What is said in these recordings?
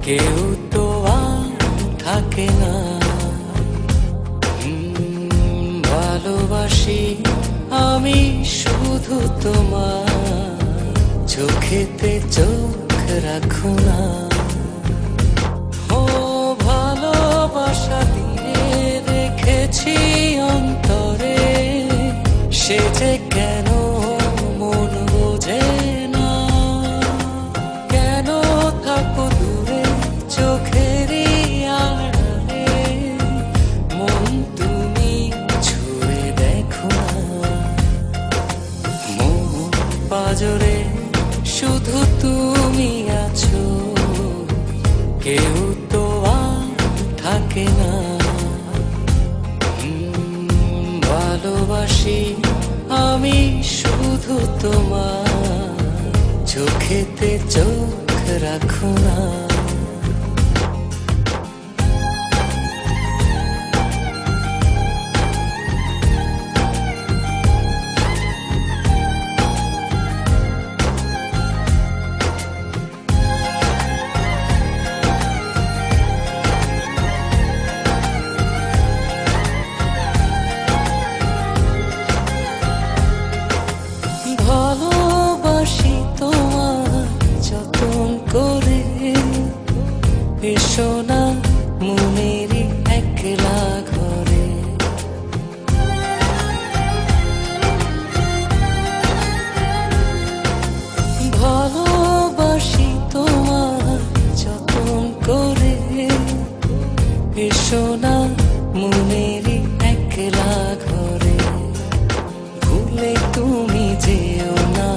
কেউ তো আর থাকে না। ভালোবাসি আমি শুধু তোমার, চোখেতে চোখ রাখো না। ও ভালোবাসা দিয়ে রেখেছি অন্তরে, সে যে কেন মন বোঝে না। কেন থাকো দূরে চোখেরই আড়ালে, মন তুমি ছুঁয়ে দেখো না। মন পাজরে শুধু তুমি আছো, কেউ তো আর থাকে না। ভালোবাসি আমি শুধু তোমার, চোখেতে চোখ রাখো না। ভালোবাসি তোমার যতন করে, এসো না মনেরই একলা ঘরে। ভালোবাসি তোমার যতন করে, এসো না মনেরই একলা ঘরে। ভুলে তুমি যেও না,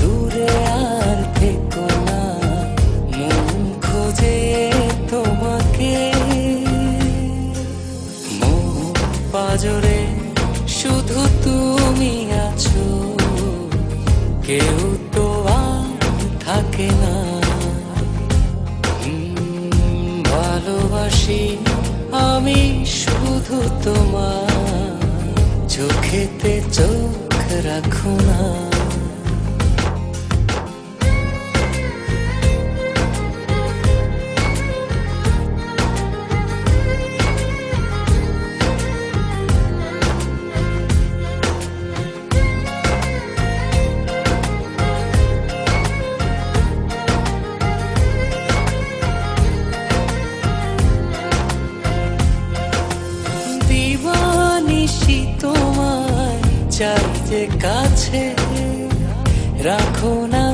দূরে আর থেকো না, মন খোঁজে তোমাকে। মন পাজরে শুধু তুমি আছো, কেউ তো আর থাকে না। ভালোবাসি আমি শুধু তোমার, চোখেতে চোখ রাখো না। দিবানিশি তোমায় চাই যে কাছে, রাখো না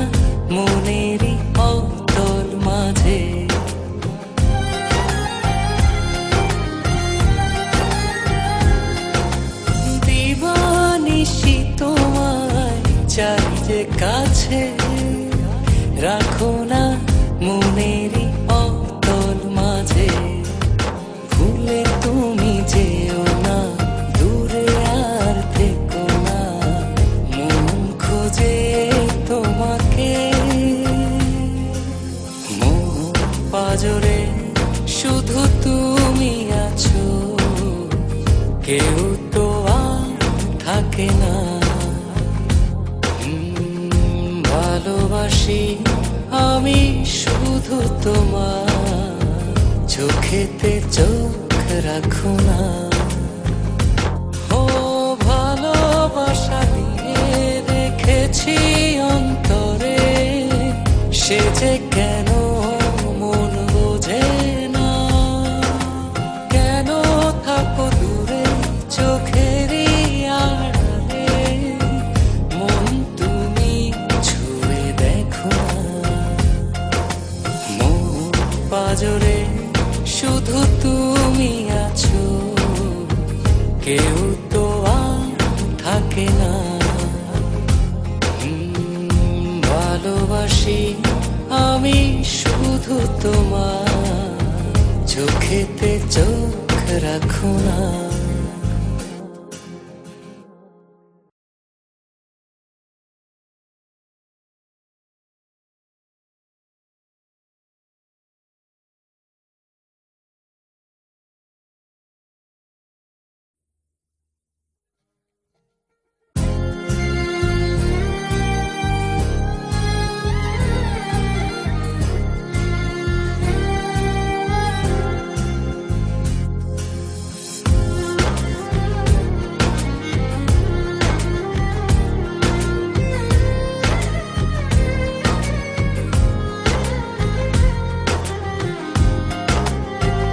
মনেরই অতল মাঝে। দিবানিশি তোমায় চাই যে কাছে, রাখো না মনেরই অতল মাঝে। ভুলে তুমি যেও না, দূরে আর থেকো না, মন খোঁজে তোমাকে। মন পাজরে শুধু তুমি আছো, কেউ তো আর থাকে না। ভালোবাসি আমি শুধু তোমার, চোখেতে চোখ রাখো না। ও ভালোবাসা দিয়ে রেখেছি অন্তরে, সে যে কেন মন বোঝে না। কেন থাকো দূরে চোখেরই আড়ালে, মন তুমি ছুঁয়ে দেখো না। মন পাজরে শুধু তুমি আছো, কেউ তো আর থাকে না। ভালোবাসি আমি শুধু তোমার, চোখেতে চোখ রাখো না।